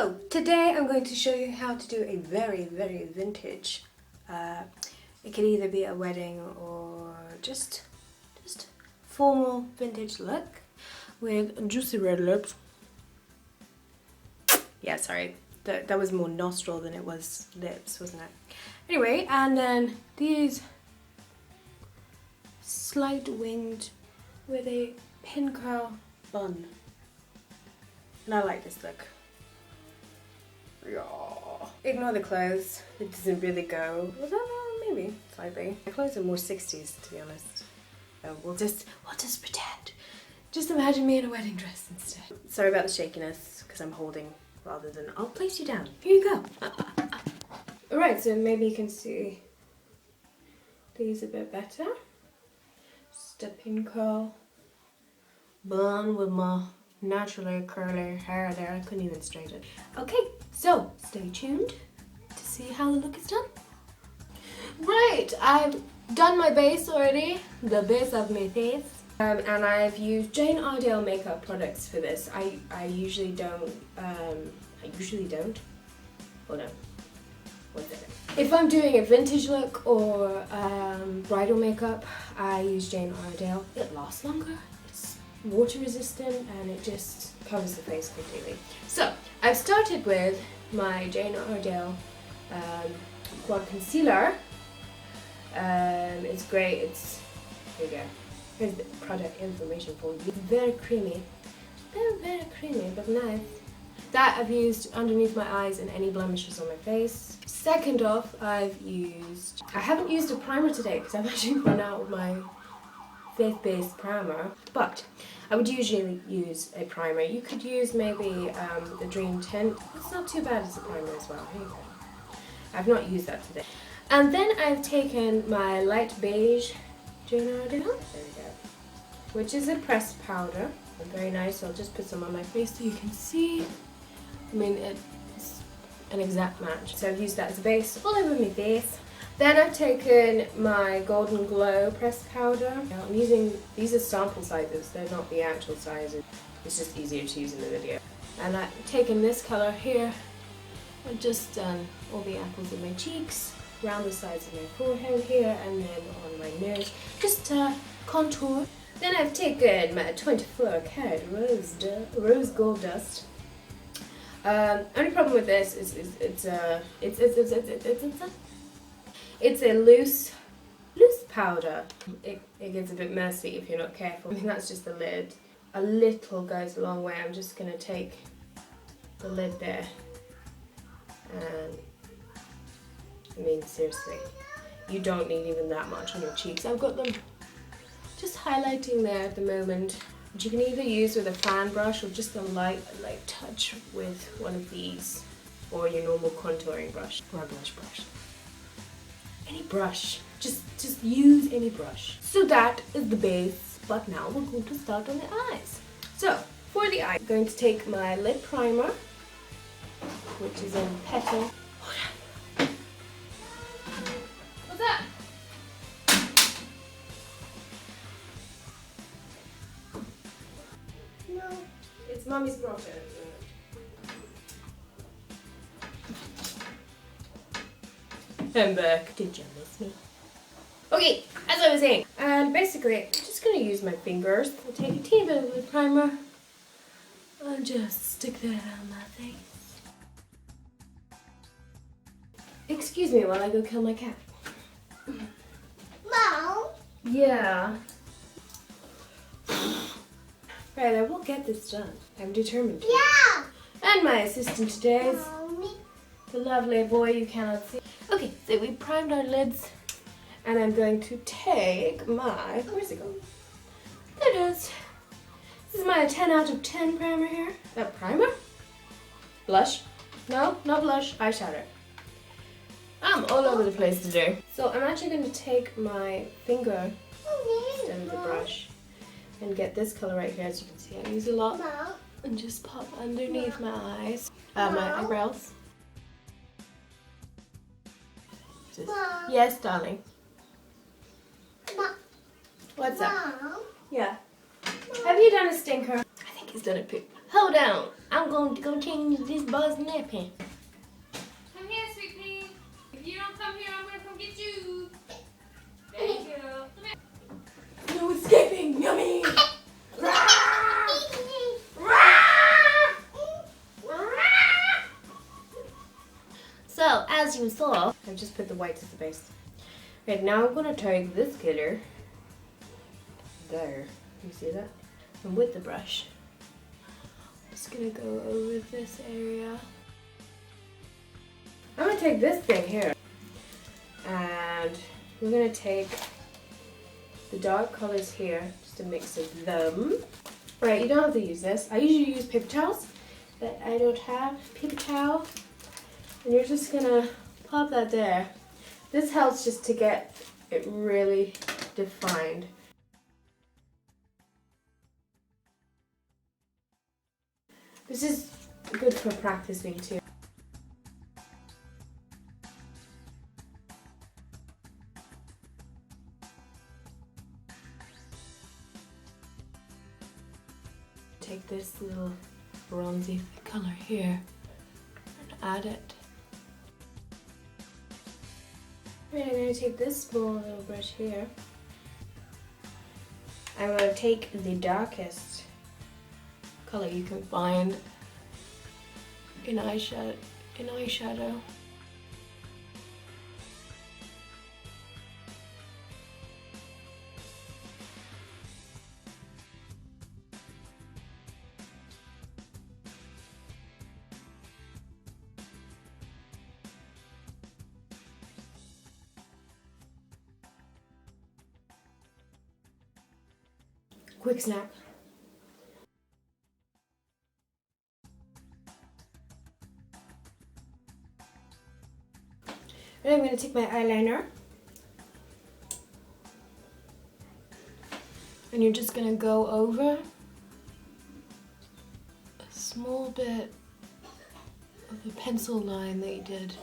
So today I'm going to show you how to do a very vintage. It can either be a wedding or just formal vintage look with juicy red lips. Yeah, sorry, that was more nostril than it was lips, wasn't it? Anyway, and then these slight winged with a pin curl bun. And I like this look. Yeah. Ignore the clothes, it doesn't really go. Well, maybe slightly. My clothes are more 60s, to be honest. So we'll just pretend. Just imagine me in a wedding dress instead. Sorry about the shakiness, because I'm holding rather than I'll place you down. Here you go. Alright, so maybe you can see these a bit better. Just a pin curl bun with my naturally curly hair there. I couldn't even straighten it. Okay, so stay tuned to see how the look is done. Right, I've done my base already, the base of my face. And I've used Jane Iredale makeup products for this. I usually don't. Hold on. 1 second. If I'm doing a vintage look or bridal makeup, I use Jane Iredale. It lasts longer, it's water resistant, and it just covers the face completely. So I've started with my Jane Iredale quad concealer. It's great. Here you go. Here's the product information for you. It's very creamy, very creamy, but nice. That I've used underneath my eyes and any blemishes on my face. Second off, I haven't used a primer today because I've actually run out of my faith-based primer, but I would usually use a primer. You could use maybe the Dream Tint. It's not too bad as a primer as well. Here you go. I've not used that today. And then I've taken my light beige Jane Iredale, there we go, which is a pressed powder. Very nice. I'll just put some on my face so you can see. I mean, it's an exact match. So I've used that as a base all over my face. Then I've taken my Golden Glow pressed powder. Now I'm using, these are sample sizes, they're not the actual sizes. It's just easier to use in the video. And I've taken this color here and just done all the apples of my cheeks, around the sides of my forehead here, and then on my nose, just contour. Then I've taken my 24 karat rose gold dust. Only problem with this is it's a loose powder. It gets a bit messy if you're not careful. I think that's just the lid. A little goes a long way. I'm just gonna take the lid there, and I mean seriously, you don't need even that much on your cheeks. I've got them just highlighting there at the moment, which you can either use with a fan brush or just a light touch with one of these, or your normal contouring brush or a blush brush. Any brush, just use any brush. So that is the base, but now we're going to start on the eyes. So for the eye, I'm going to take my lip primer, which is in Petal. What's that? No, it's Mommy's broken. I'm back. Did you miss me? Okay, as I was saying, and basically, I'm just going to use my fingers. I'll take a teeny bit of lip primer and just stick that on my face. Excuse me while I go kill my cat. Mom? Yeah. Right, I will get this done. I'm determined to. Yeah! And my assistant today is Mommy? the lovely boy you cannot see. Okay, so we primed our lids, and I'm going to take my, where's it going? There it is. This is my 10 out of 10 primer here. Primer? Blush? No, not blush, eyeshadow. I'm all over the place today. So I'm actually going to take my finger instead of the brush and get this color right here. As you can see, I use a lot, Mom? and just pop underneath my eyes, my eyebrows. Mom? Yes, darling. Mom? What's up? Mom? Yeah. Have you done a stinker? I think he's done a poop. Hold on. I'm going to go change this boy's nappy. Come here, sweet pea. If you don't come here, I'm gonna come get you. There you go. Come here. No escaping. Yummy. So, as you saw, I've just put the white as the base. Right, now I'm going to take this color. There. You see that? And with the brush, I'm just going to go over this area. I'm going to take this thing here. And we're going to take the dark colors here, just a mix of them. Right, you don't have to use this. I usually use paper towels, but I don't have paper towel. And you're just gonna pop that there. This helps just to get it really defined. This is good for practicing too. Take this little bronzy color here and add it. Right, I'm going to take this small little brush here. I'm going to take the darkest color you can find in eyeshadow. Quick snap. Then I'm going to take my eyeliner. And you're just going to go over a small bit of the pencil line that you did.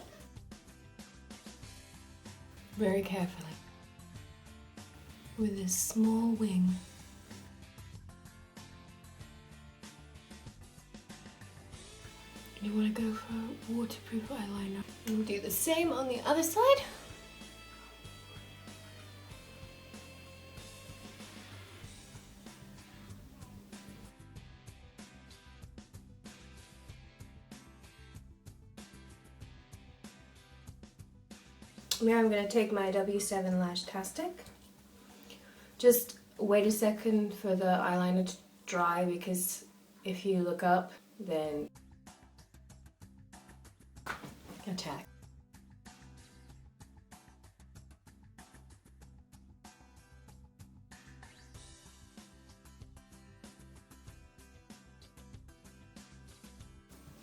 Very carefully. With this small wing. You want to go for a waterproof eyeliner. And we'll do the same on the other side. Now I'm going to take my W7 Lash Tastic. Just wait a second for the eyeliner to dry, because if you look up, then attack.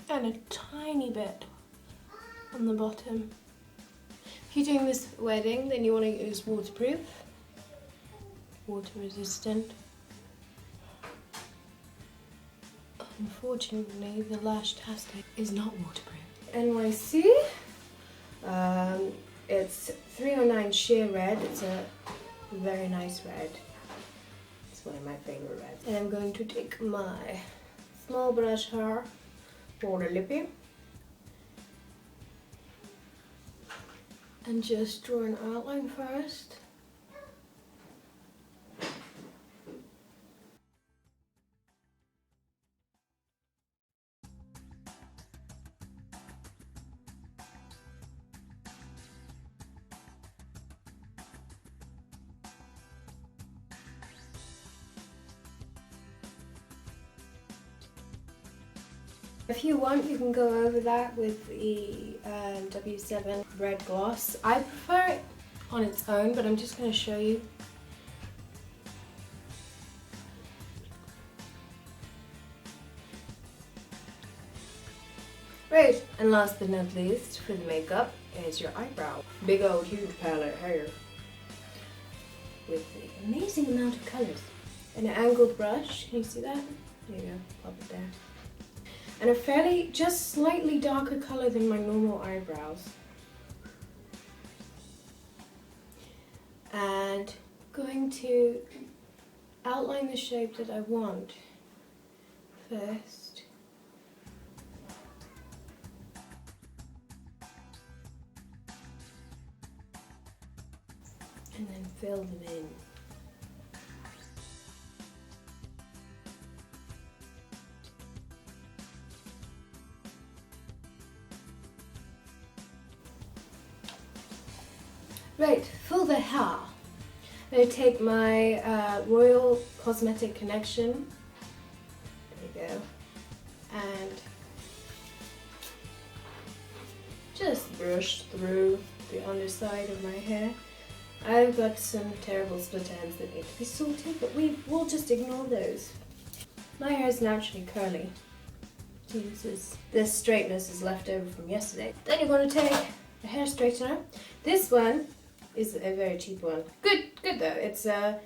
And a tiny bit on the bottom. If you're doing this wedding, then you want to use waterproof, water resistant. Unfortunately, the Lash Tastic is not waterproof. NYC, it's 309 Sheer Red. It's a very nice red. It's one of my favorite reds. And I'm going to take my small brush here for the lippy and just draw an outline first. If you want, you can go over that with the W7 Red Gloss. I prefer it on its own, but I'm just going to show you. Right, and last but not least, for the makeup, is your eyebrow. Big old huge palette here with an amazing amount of colors. An angled brush, can you see that? There you go, pop it there. And a fairly, just slightly darker color than my normal eyebrows. And going to outline the shape that I want first. and then fill them in. Right, for the hair, I'm going to take my Royal Cosmetic Connection, there you go, and just brush through the underside of my hair. I've got some terrible split ends that need to be sorted, but we'll just ignore those. My hair is naturally curly. Jesus, this straightness is left over from yesterday. Then you're going to take a hair straightener. This one is a very cheap one. Good though. It's a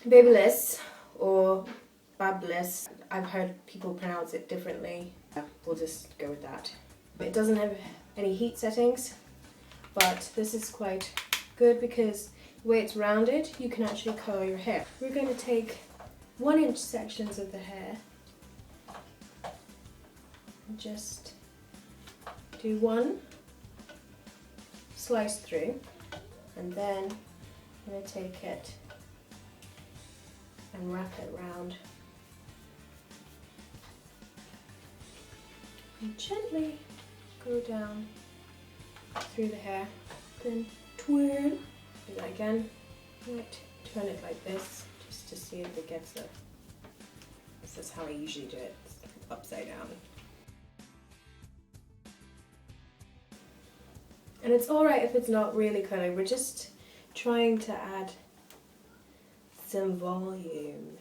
Babyliss or Babliss. I've heard people pronounce it differently. We'll just go with that. It doesn't have any heat settings, but this is quite good because the way it's rounded, you can actually curl your hair. We're going to take 1-inch sections of the hair and just do one slice through, and then I'm going to take it and wrap it around and gently go down through the hair, then twirl. Do that again. Right. Turn it like this just to see if it gets it. This is how I usually do it. It's upside down. And it's alright if it's not really curly, we're just trying to add some volume.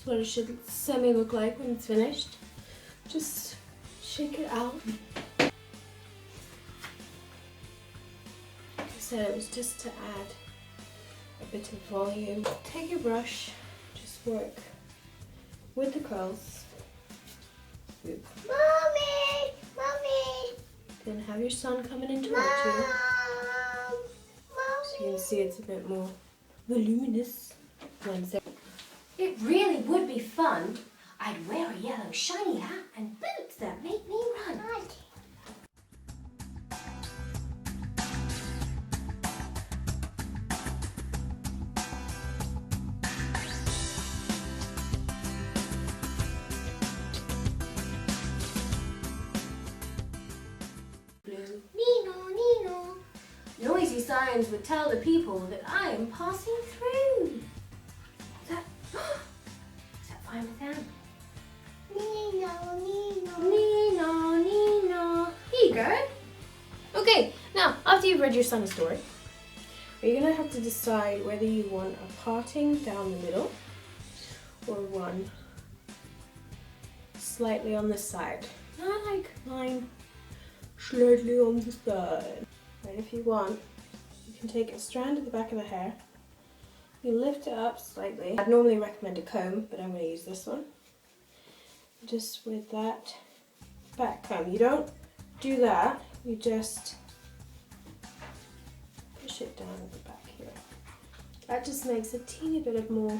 What it should semi look like when it's finished. Just shake it out. Like I said, it was just to add a bit of volume. Take your brush, just work with the curls. Swoop. Mommy! Mommy! Then have your son coming in towards you. So you can see it's a bit more voluminous. 1 second. It really would be fun. I'd wear a yellow shiny hat and boots that make me run. Blue. Nino, Nino. Noisy signs would tell the people that I am passing through. Is that fine with them? Nino, Nino. Nino, Nino. Here you go. Okay, now after you've read your son a story, you're going to have to decide whether you want a parting down the middle or one slightly on the side. Not like mine, slightly on the side. Right, if you want, you can take a strand at the back of the hair. You lift it up slightly. I'd normally recommend a comb, but I'm going to use this one. Just with that back comb. You don't do that, you just push it down at the back here. That just makes a teeny bit of more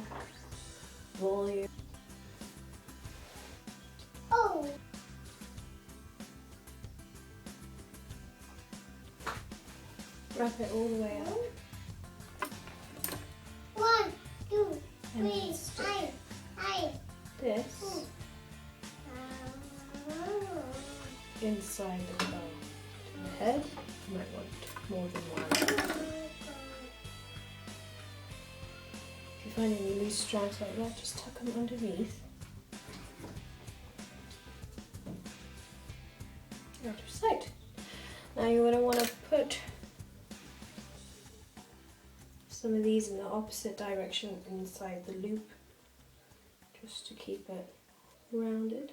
volume. Oh! Wrap it all the way up. 1, 2, And then 3, stick I. this inside the bow. The head, you might want more than one. If you find any loose strands like that, just tuck them underneath. Out of sight. Now you're going to want to put some of these in the opposite direction inside the loop, just to keep it rounded.